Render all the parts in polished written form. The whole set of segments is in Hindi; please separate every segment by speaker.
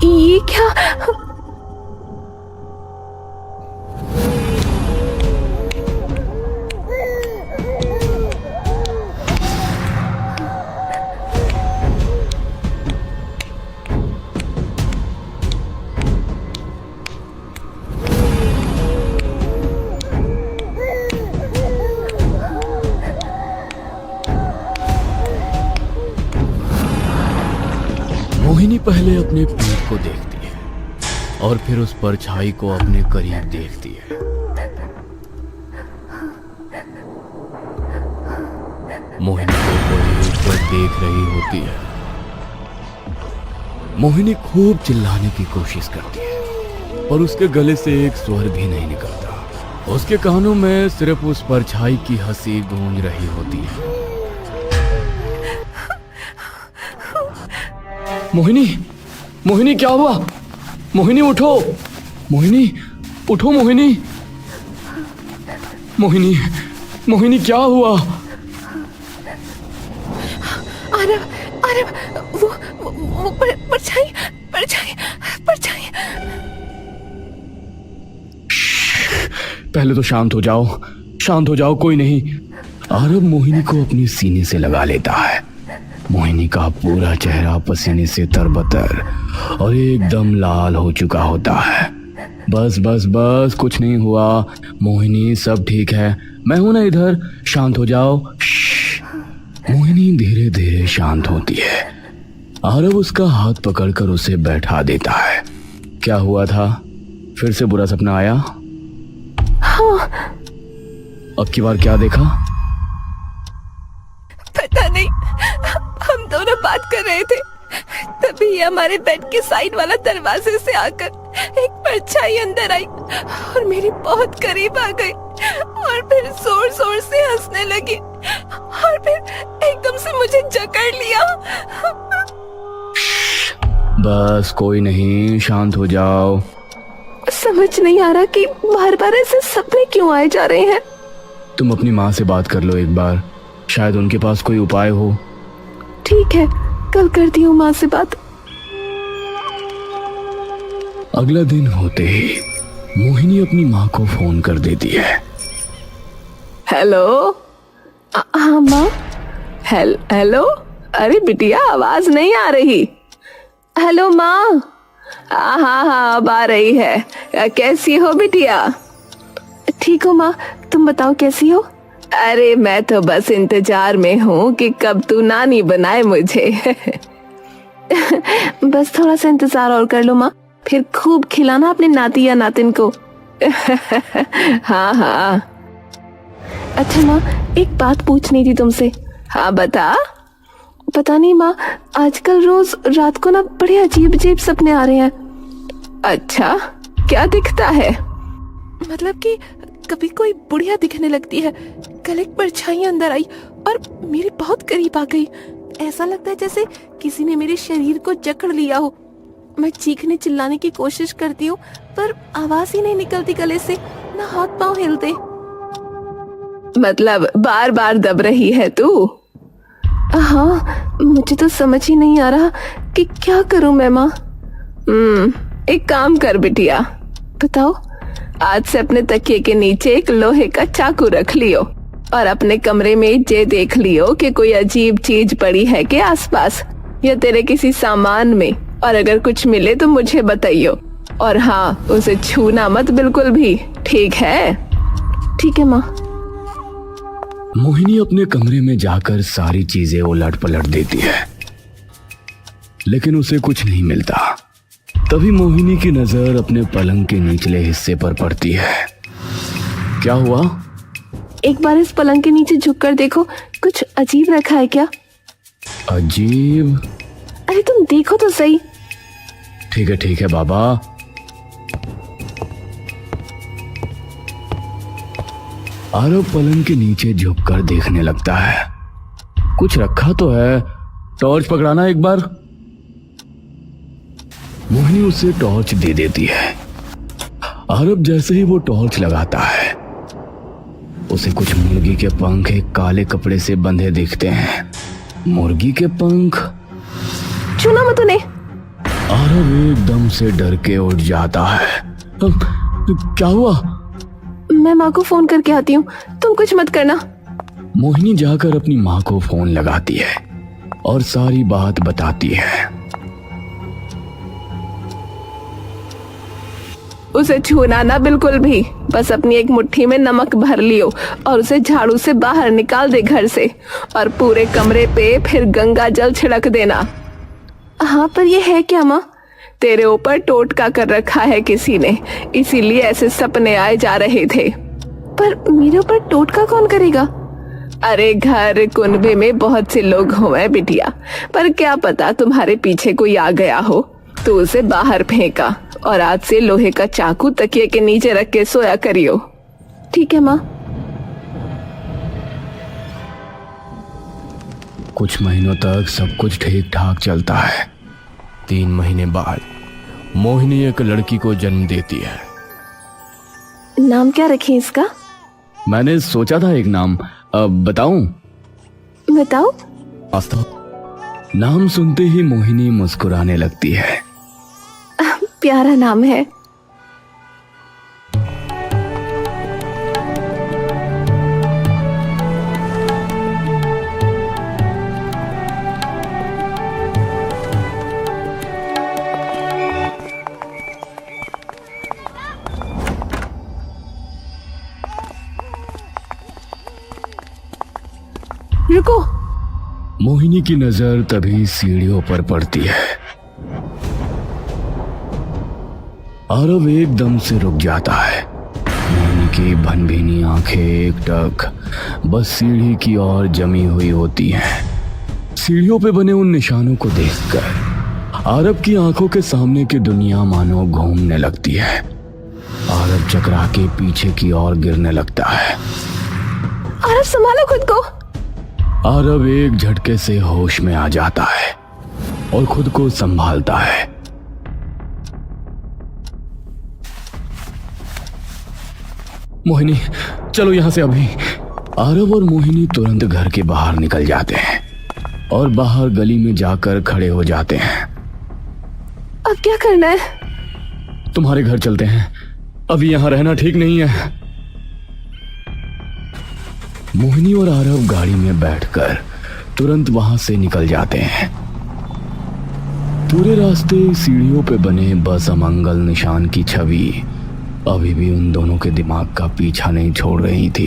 Speaker 1: ये क्या?
Speaker 2: मोहिनी पहले अपने पेट को देखती है और फिर उस परछाई को अपने करीब देखती है। मोहिनी को कोई ऊपर देख रही होती है। मोहिनी खूब चिल्लाने की कोशिश करती है पर उसके गले से एक स्वर भी नहीं निकलता। उसके कानों में सिर्फ उस परछाई की हंसी गूंज रही होती है। मोहिनी, मोहिनी क्या हुआ? मोहिनी उठो, मोहिनी उठो, मोहिनी, मोहिनी, मोहिनी क्या हुआ?
Speaker 1: आरव, आरव, वो परछाई, परछाई, परछाई।
Speaker 2: पहले तो शांत हो जाओ, शांत हो जाओ, कोई नहीं। आरव मोहिनी को अपनी सीने से लगा लेता है। मोहिनी का पूरा चेहरा पसीने से तरबतर और एकदम लाल हो चुका होता है। बस बस बस, कुछ नहीं हुआ मोहिनी, सब ठीक है, मैं हूं ना इधर, शांत हो जाओ। मोहिनी धीरे धीरे शांत होती है। आरव उसका हाथ पकड़कर उसे बैठा देता है। क्या हुआ था? फिर से बुरा सपना आया?
Speaker 1: हाँ।
Speaker 2: अब की बार क्या देखा?
Speaker 1: पता नहीं, हम दोनों बात कर रहे थे, तभी ये हमारे बेड के साइड वाला दरवाजे से आकर एक परछाई अंदर आई और मेरी बहुत करीब आ गई और फिर जोर जोर से हंसने लगी और फिर एकदम से मुझे जकड़ लिया।
Speaker 2: बस कोई नहीं, शांत हो जाओ।
Speaker 1: समझ नहीं आ रहा कि बार बार ऐसे सपने क्यों आए जा रहे हैं।
Speaker 2: तुम अपनी माँ से बात कर लो एक बार, शायद उनके पास कोई उपाय हो।
Speaker 1: ठीक है, कल करती हूँ माँ से बात।
Speaker 2: अगला दिन होते ही मोहिनी अपनी माँ को फोन कर देती है।
Speaker 1: हेलो। हाँ माँ। हेलो। अरे बिटिया, आवाज नहीं आ रही। हेलो माँ। हाँ हाँ, अब आ रही है। कैसी हो बिटिया? ठीक हो माँ, तुम बताओ कैसी हो? अरे मैं तो बस इंतजार में हूँ कि कब तू नानी बनाए मुझे। बस थोड़ा सा इंतजार और कर लो माँ, फिर खूब खिलाना अपने नाती या नातिन को। हाँ हाँ। अच्छा माँ, एक बात पूछनी थी तुमसे। हाँ बता। पता नहीं माँ, आजकल रोज रात को ना बड़े अजीब अजीब सपने आ रहे हैं। अच्छा, क्या दिखता है? मतलब कि कभी कोई बुढ़िया दिखने लगती है, कल एक परछाई अंदर आई और मेरे बहुत करीब आ गई। ऐसा लगता है जैसे किसी ने मेरे शरीर को जकड़ लिया हो। मैं चीखने चिल्लाने की कोशिश करती हूँ पर आवाज ही नहीं निकलती गले से, ना हाथ पांव हिलते। मतलब बार बार दब रही है तू? हाँ, मुझे तो समझ ही नहीं आ रहा कि क्या करूं मैं माँ। एक काम कर बिटिया। बताओ। आज से अपने तकिए के नीचे एक लोहे का चाकू रख लियो और अपने कमरे में ये देख लियो कि कोई अजीब चीज पड़ी है के आसपास या तेरे किसी सामान में, और अगर कुछ मिले तो मुझे बताइयो। और हाँ, उसे छूना मत बिल्कुल भी, ठीक है? ठीक है माँ।
Speaker 2: मोहिनी अपने कमरे में जाकर सारी चीजें उलट पलट देती है लेकिन उसे कुछ नहीं मिलता। तभी मोहिनी की नजर अपने पलंग के निचले हिस्से पर पड़ती है। क्या हुआ?
Speaker 1: एक बार इस पलंग के नीचे झुककर देखो, कुछ अजीब रखा है क्या?
Speaker 2: अजीब?
Speaker 1: अरे तुम देखो तो सही।
Speaker 2: ठीक है बाबा। आरव पलंग के नीचे झुककर देखने लगता है। कुछ रखा तो है टॉर्च पकड़ाना एक बार। मोहिनी उसे टॉर्च दे देती है। आरब जैसे ही वो टॉर्च लगाता है, उसे कुछ मुर्गी के पंख एक काले कपड़े से बंधे दिखते हैं। मुर्गी के पंख?
Speaker 1: छूना मत उन्हें।
Speaker 2: आरब एकदम से डर के उठ जाता है। क्या हुआ?
Speaker 1: मैं माँ को फोन करके आती हूँ, तुम कुछ मत करना।
Speaker 2: मोहिनी जाकर अपनी माँ को फोन लगाती है और सारी बात बताती है।
Speaker 1: उसे छूना ना बिल्कुल भी, बस अपनी एक मुट्ठी में नमक भर लियो और उसे झाड़ू से बाहर निकाल दे घर से, और पूरे कमरे पे फिर गंगा जल छिड़क देना। हाँ, पर ये है क्या माँ? तेरे ऊपर टोटका कर रखा है किसी ने, इसीलिए ऐसे सपने आए जा रहे थे। पर मेरे ऊपर टोटका कौन करेगा? अरे घर कुनबे में बहुत से लोग हुए बिटिया, पर क्या पता तुम्हारे पीछे कोई आ गया हो तो उसे बाहर फेंका, और आज से लोहे का चाकू तकिए के नीचे रख के सोया करियो। ठीक है माँ।
Speaker 2: कुछ महीनों तक सब कुछ ठीक ठाक चलता है। 3 महीने बाद मोहिनी एक लड़की को जन्म देती है।
Speaker 1: नाम क्या रखें इसका?
Speaker 2: मैंने सोचा था एक नाम, अब बताऊं?
Speaker 1: बताओ।
Speaker 2: आस्था। नाम सुनते ही मोहिनी मुस्कुराने लगती है।
Speaker 1: प्यारा नाम है। रुको।
Speaker 2: मोहिनी की नजर तभी सीढ़ियों पर पड़ती है। आरव एकदम से रुक जाता है। मोहिनी की भनभीनी आंखें एकटक बस सीढ़ी की ओर जमी हुई होती हैं। सीढ़ियों पे बने उन निशानों को देखकर आरव की आंखों के सामने की दुनिया मानो घूमने लगती है। आरव चकरा के पीछे की ओर गिरने लगता है।
Speaker 1: आरव, संभालो खुद को।
Speaker 2: आरव एक झटके से होश में आ जाता है और खुद को संभालता है। मोहिनी, चलो यहां से अभी। आरव और मोहिनी तुरंत घर के बाहर निकल जाते हैं और बाहर गली में जाकर खड़े हो जाते हैं।
Speaker 1: अब क्या करना है?
Speaker 2: तुम्हारे घर चलते हैं, अभी यहां रहना ठीक नहीं है। मोहिनी और आरव गाड़ी में बैठकर तुरंत वहां से निकल जाते हैं। पूरे रास्ते सीढ़ियों पे बने बस अमंगल निशान की छवि अभी भी उन दोनों के दिमाग का पीछा नहीं छोड़ रही थी।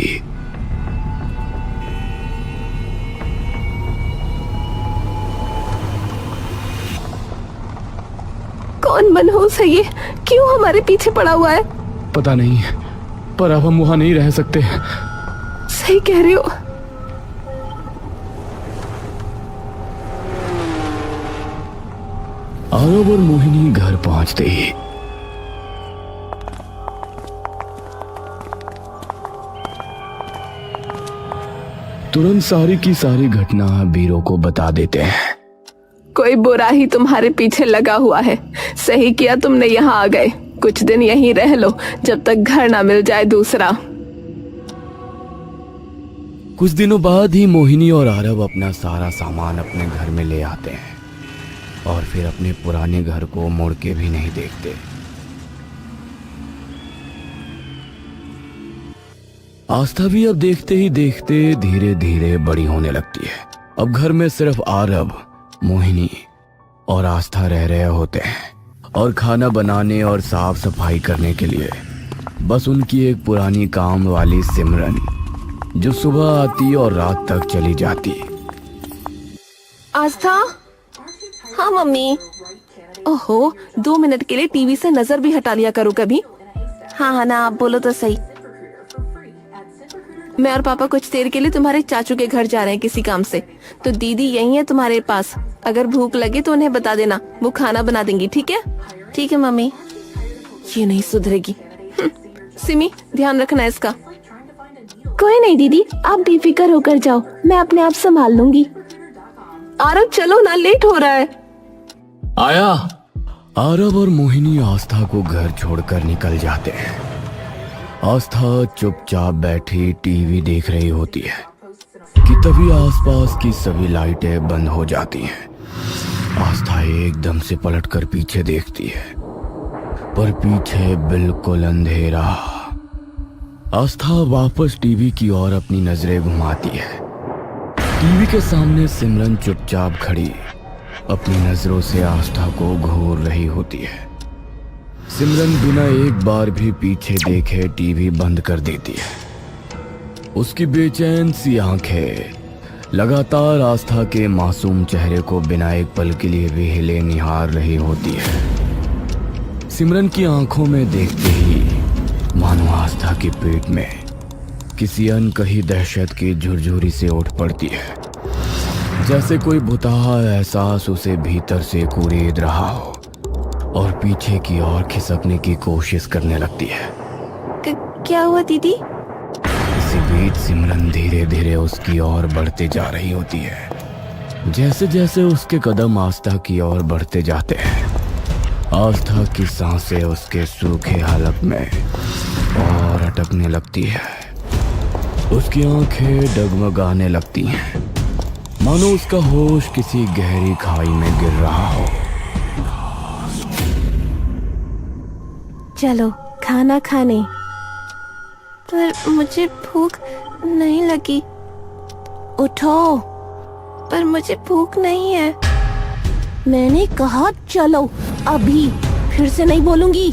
Speaker 1: कौन मनहूस है ये? क्यों हमारे पीछे पड़ा हुआ है?
Speaker 2: पता नहीं, पर अब हम वहां नहीं रह सकते।
Speaker 1: सही कह रहे हो।
Speaker 2: आरव और मोहिनी घर पहुंचते ही तुरंत सारी की सारी घटना बीरो को बता देते हैं।
Speaker 1: कोई बुरा ही तुम्हारे पीछे लगा हुआ है। सही किया तुमने यहाँ आ गए। कुछ दिन यहीं रह लो जब तक घर ना मिल जाए दूसरा।
Speaker 2: कुछ दिनों बाद ही मोहिनी और आरव अपना सारा सामान अपने घर में ले आते हैं और फिर अपने पुराने घर को मुड़ के भी नहीं देखते। आस्था भी अब देखते ही देखते धीरे धीरे बड़ी होने लगती है। अब घर में सिर्फ आरव, मोहिनी और आस्था रह रहे होते हैं और खाना बनाने और साफ सफाई करने के लिए बस उनकी एक पुरानी काम वाली सिमरन, जो सुबह आती और रात तक चली जाती।
Speaker 1: आस्था। हाँ मम्मी। ओहो, 2 मिनट के लिए टीवी से नजर भी हटा लिया करो कभी। हाँ हाँ ना, आप बोलो तो सही। मैं और पापा कुछ देर के लिए तुम्हारे चाचू के घर जा रहे हैं किसी काम से, तो दीदी यही है तुम्हारे पास। अगर भूख लगे तो उन्हें बता देना, वो खाना बना देंगी। ठीक है? ठीक है मम्मी। ये नहीं सुधरेगी। सिमी, ध्यान रखना इसका। कोई नहीं दीदी, आप बेफिक्र होकर जाओ, मैं अपने आप संभाल लूंगी। आरव चलो ना, लेट हो रहा है।
Speaker 2: आया। आरव और मोहिनी आस्था को घर छोड़कर निकल जाते हैं। आस्था चुपचाप बैठी टीवी देख रही होती है कि तभी आसपास की सभी लाइटें बंद हो जाती हैं। आस्था एकदम से पलटकर पीछे देखती है, पर पीछे बिल्कुल अंधेरा। आस्था वापस टीवी की ओर अपनी नजरें घुमाती है। टीवी के सामने सिमरन चुपचाप खड़ी अपनी नजरों से आस्था को घूर रही होती है। सिमरन बिना एक बार भी पीछे देखे टीवी बंद कर देती है। उसकी बेचैन सी आंखें लगातार आस्था के मासूम चेहरे को बिना एक पल के लिए भी हिले निहार रही होती है। सिमरन की आंखों में देखते ही मानो आस्था के पेट में किसी अनकही दहशत की झुरझुरी से उठ पड़ती है, जैसे कोई भुताहा एहसास उसे भीतर से कुरेद रहा हो और पीछे की ओर खिसकने की कोशिश करने लगती है।
Speaker 1: क्या हुआ दीदी?
Speaker 2: इसी बीच सिमरन धीरे धीरे उसकी ओर बढ़ते जा रही होती है। जैसे जैसे उसके कदम आस्था की ओर बढ़ते जाते हैं, आस्था की सांसें उसके सूखे हलक में और अटकने लगती है। उसकी आंखें डगमगाने लगती हैं, मानो उसका होश किसी गहरी खाई में गिर रहा हो।
Speaker 1: चलो खाना खाने। पर मुझे भूख नहीं लगी। उठो। पर मुझे भूख नहीं है। मैंने कहा चलो अभी, फिर से नहीं बोलूंगी।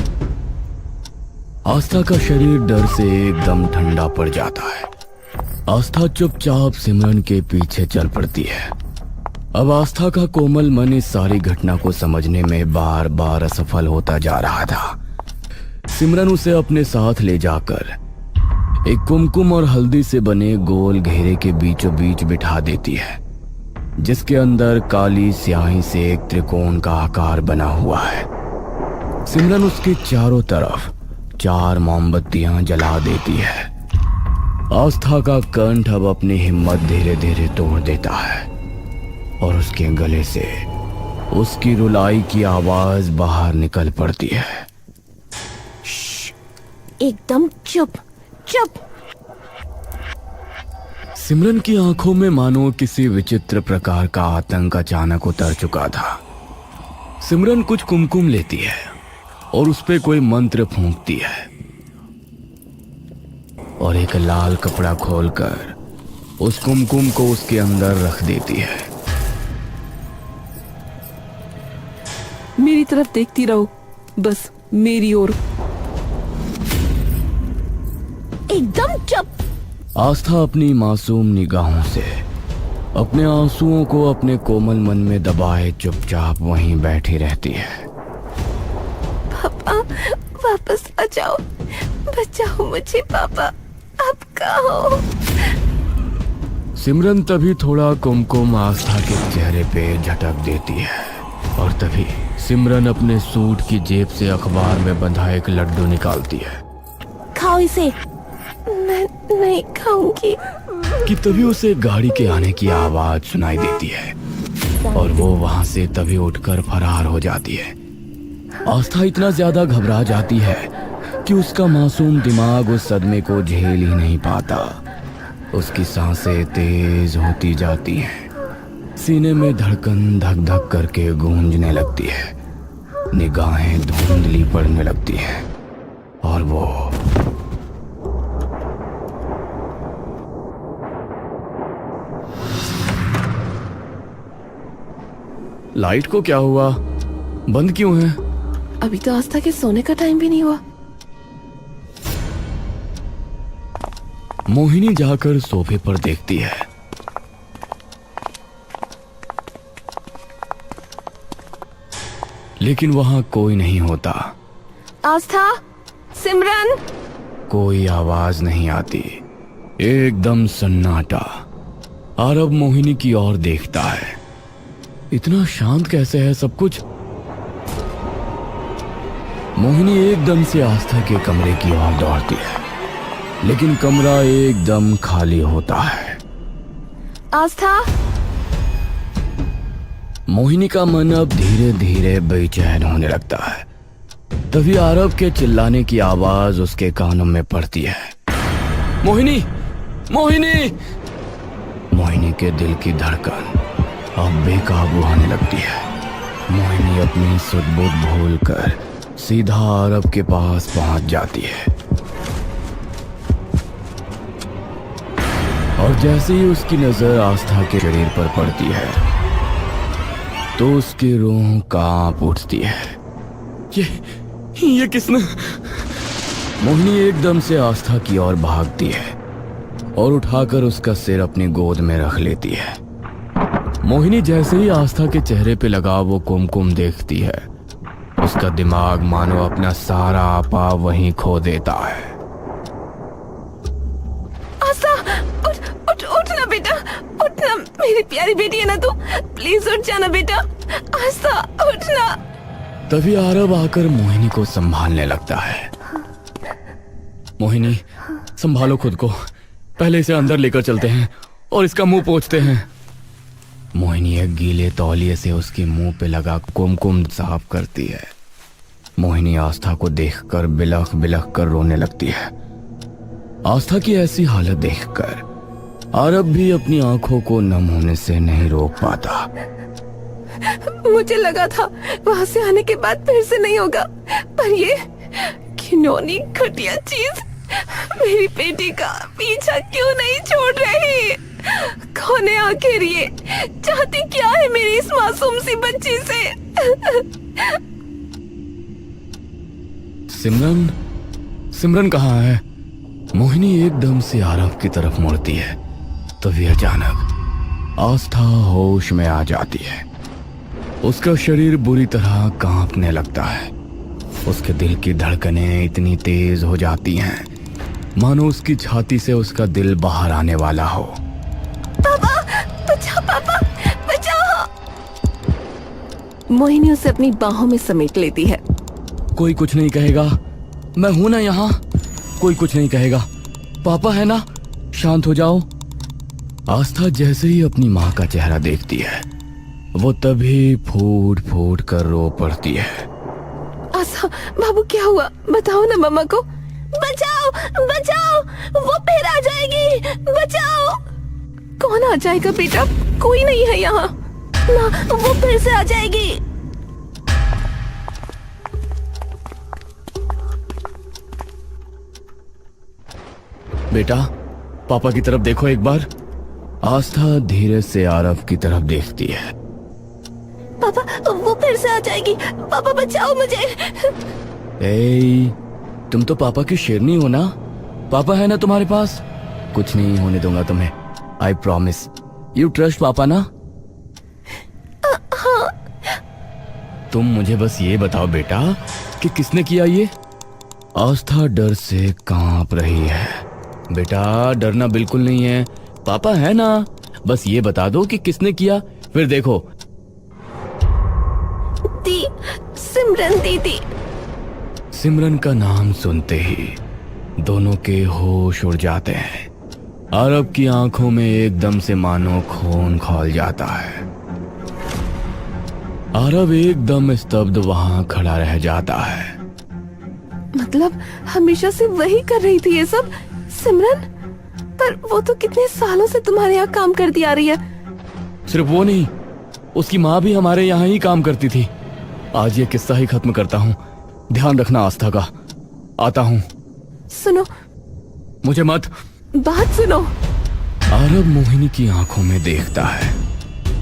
Speaker 2: आस्था का शरीर डर से एकदम ठंडा पड़ जाता है। आस्था चुपचाप सिमरन के पीछे चल पड़ती है। अब आस्था का कोमल मन इस सारी घटना को समझने में बार बार असफल होता जा रहा था। सिमरन उसे अपने साथ ले जाकर एक कुमकुम और हल्दी से बने गोल घेरे के बीचों बीच बिठा देती है, जिसके अंदर काली स्याही से एक त्रिकोण का आकार बना हुआ है। सिमरन उसके चारों तरफ 4 मोमबत्तियां जला देती है। आस्था का कंठ अब अपनी हिम्मत धीरे धीरे तोड़ देता है और उसके गले से उसकी रुलाई की आवाज बाहर निकल पड़ती है।
Speaker 1: एकदम चुप चुप।
Speaker 2: सिमरन की आंखों में मानो किसी विचित्र प्रकार का आतंक अचानक उतर चुका था। सिमरन कुछ कुमकुम लेती है और उस पे कोई मंत्र फूंकती है और एक लाल कपड़ा खोलकर उस कुमकुम को उसके अंदर रख देती है।
Speaker 1: मेरी तरफ देखती रहो, बस मेरी ओर। एकदम चुप।
Speaker 2: आस्था अपनी मासूम निगाहों से अपने आंसुओं को अपने कोमल मन में दबाए चुपचाप वहीं बैठी रहती है।
Speaker 1: पापा वापस आ जाओ, बचाओ मुझे पापा, आप कहाँ हो?
Speaker 2: सिमरन तभी थोड़ा कुमकुम आस्था के चेहरे पे झटक देती है और तभी सिमरन अपने सूट की जेब से अखबार में बंधा एक लड्डू निकालती है।
Speaker 1: खाओ इसे। मैं नहीं खाऊंगी।
Speaker 2: कि तभी उसे गाड़ी के आने की आवाज सुनाई देती है और वो वहां से तभी उठकर फरार हो जाती है। आस्था इतना ज्यादा घबरा जाती है कि उसका मासूम दिमाग उस सदमे को झेल ही नहीं पाता। उसकी सांसें तेज होती जाती हैं, सीने में धड़कन धक धक करके गूंजने लगती है, निगाहें धुंधली पड़ने लगती हैं और वो लाइट को क्या हुआ? बंद क्यों है?
Speaker 1: अभी तो आस्था के सोने का टाइम भी नहीं हुआ।
Speaker 2: मोहिनी जाकर सोफे पर देखती है। लेकिन वहां कोई नहीं होता।
Speaker 1: आस्था, सिमरन।
Speaker 2: कोई आवाज नहीं आती, एकदम सन्नाटा। आरव मोहिनी की ओर देखता है। इतना शांत कैसे है सब कुछ? मोहिनी एकदम से आस्था के कमरे की ओर दौड़ती है, लेकिन कमरा एकदम खाली होता है।
Speaker 1: आस्था,
Speaker 2: मोहिनी का मन अब धीरे धीरे बेचैन होने लगता है। तभी आरव के चिल्लाने की आवाज उसके कानों में पड़ती है। मोहिनी, मोहिनी! मोहिनी के दिल की धड़कन अब बेकाबू होने लगती है। मोहिनी अपनी सुध-बुध भूलकर सीधा आरव के पास पहुंच जाती है और जैसे ही उसकी नजर आस्था के शरीर पर पड़ती है तो उसकी रूह कांप उठती है। ये किसने? मोहिनी एकदम से आस्था की ओर भागती है और उठाकर उसका सिर अपनी गोद में रख लेती है। मोहिनी जैसे ही आस्था के चेहरे पे लगा वो कुमकुम देखती है, उसका दिमाग मानो अपना सारा आपा वहीं खो देता है।
Speaker 1: आस्था, उठ ना बेटा, उठ ना, मेरी प्यारी बेटी है ना तू, प्लीज उठ जाना बेटा। आस्था, उठ ना।
Speaker 2: तभी आरव आकर मोहिनी को संभालने लगता है। मोहिनी, संभालो खुद को, पहले इसे अंदर लेकर चलते हैं और इसका मुंह पोंछते हैं। मोहिनी एक गीले तौलिए से उसके मुंह पे लगा कुमकुम साफ करती है। मोहिनी आस्था को देखकर बिलख बिलख कर रोने लगती है। आस्था की ऐसी हालत देखकर आरव भी अपनी आंखों को नम होने से नहीं रोक पाता।
Speaker 1: मुझे लगा था वहां से आने के बाद फिर से नहीं होगा, पर ये घिनौनी घटिया चीज मेरी बेटी का पीछा क्यों नहीं छोड़ रही? कौन है आखिर ये? चाहती क्या है मेरी इस मासूम सी बच्ची से?
Speaker 2: सिमरन कहाँ है? मोहिनी एकदम से आरव की तरफ मुड़ती है। तभी अचानक आस्था होश में आ जाती है। उसका शरीर बुरी तरह कांपने लगता है। उसके दिल की धड़कनें इतनी तेज हो जाती हैं मानो उसकी छाती से उसका दिल बाहर आने वाला हो।
Speaker 1: पापा, बचाओ पापा, बचाओ! मोहिनी उसे अपनी बाहों में समेट लेती है।
Speaker 2: कोई कुछ नहीं कहेगा, मैं हूं ना यहाँ, कोई कुछ नहीं कहेगा, पापा है ना, शांत हो जाओ। आस्था जैसे ही अपनी माँ का चेहरा देखती है वो तभी फूट फूट कर रो पड़ती है।
Speaker 1: आस्था, बाबू क्या हुआ? बताओ ना मम्मा को। बचाओ, बचाओ, वो फिर आ जाएगी, बचाओ! कौन आ जाएगा बेटा? कोई नहीं है यहाँ ना, वो फिर से आ जाएगी।
Speaker 2: बेटा, पापा की तरफ देखो एक बार। आस्था धीरे से आरव की तरफ देखती है।
Speaker 1: पापा, वो फिर से आ जाएगी, पापा बचाओ मुझे।
Speaker 2: तुम तो पापा की शेरनी हो ना, पापा है ना तुम्हारे पास, कुछ नहीं होने दूंगा तुम्हें, आई प्रॉमिस। यू ट्रस्ट पापा ना?
Speaker 1: हाँ।
Speaker 2: तुम मुझे बस ये बताओ बेटा कि किसने किया ये? आस्था डर से कांप रही है। बेटा, डरना बिल्कुल नहीं है, पापा है ना, बस ये बता दो कि किसने किया, फिर देखो।
Speaker 1: सिमरन दीदी।
Speaker 2: सिमरन का नाम सुनते ही दोनों के होश उड़ जाते हैं। आरव की आंखों में एकदम से मानो खून खौल जाता है। आरव एकदम स्तब्ध वहां खड़ा रह जाता है।
Speaker 1: मतलब हमेशा से वही कर रही थी ये सब सिमरन? पर वो तो कितने सालों से तुम्हारे यहाँ काम करती आ रही है।
Speaker 2: सिर्फ वो नहीं, उसकी माँ भी हमारे यहाँ ही काम करती थी। आज ये किस्सा ही खत्म करता हूँ, ध्यान रखना आस्था का। आता हूँ।
Speaker 1: सुनो,
Speaker 2: मुझे मत।
Speaker 1: बात सुनो।
Speaker 2: आरव मोहिनी की आंखों में देखता है।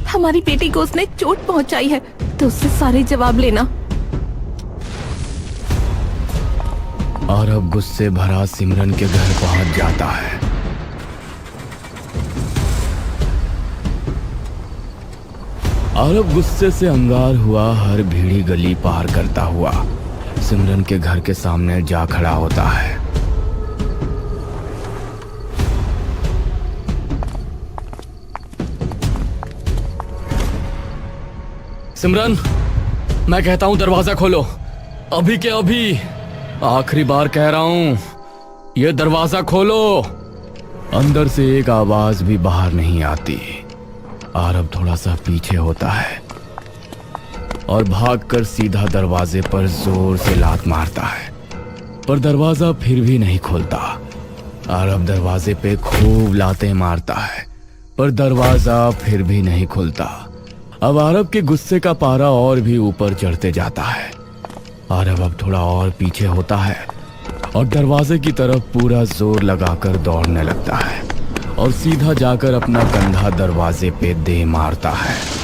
Speaker 1: हमारी बेटी को उसने चोट पहुंचाई है, तो उससे सारे जवाब लेना।
Speaker 2: आरव गुस्से भरा सिमरन के घर पहुंच जाता है। आरव गुस्से से अंगार हुआ हर भीड़ी गली पार करता हुआ सिमरन के घर के सामने जा खड़ा होता है। सिमरन, मैं कहता हूं दरवाजा खोलो, अभी के अभी, आखिरी बार कह रहा हूं, ये दरवाजा खोलो। अंदर से एक आवाज भी बाहर नहीं आती। आरव थोड़ा सा पीछे होता है और भागकर सीधा दरवाजे पर जोर से लात मारता है, पर दरवाजा फिर भी नहीं खुलता। आरब दरवाजे पे खूब लातें मारता है, पर दरवाजा फिर भी नहीं खुलता। अब आरब के गुस्से का पारा और भी ऊपर चढ़ते जाता है। आरब अब थोड़ा और पीछे होता है और दरवाजे की तरफ पूरा जोर लगाकर दौड़ने लगता है और सीधा जाकर अपना कंधा दरवाजे पे दे मारता है।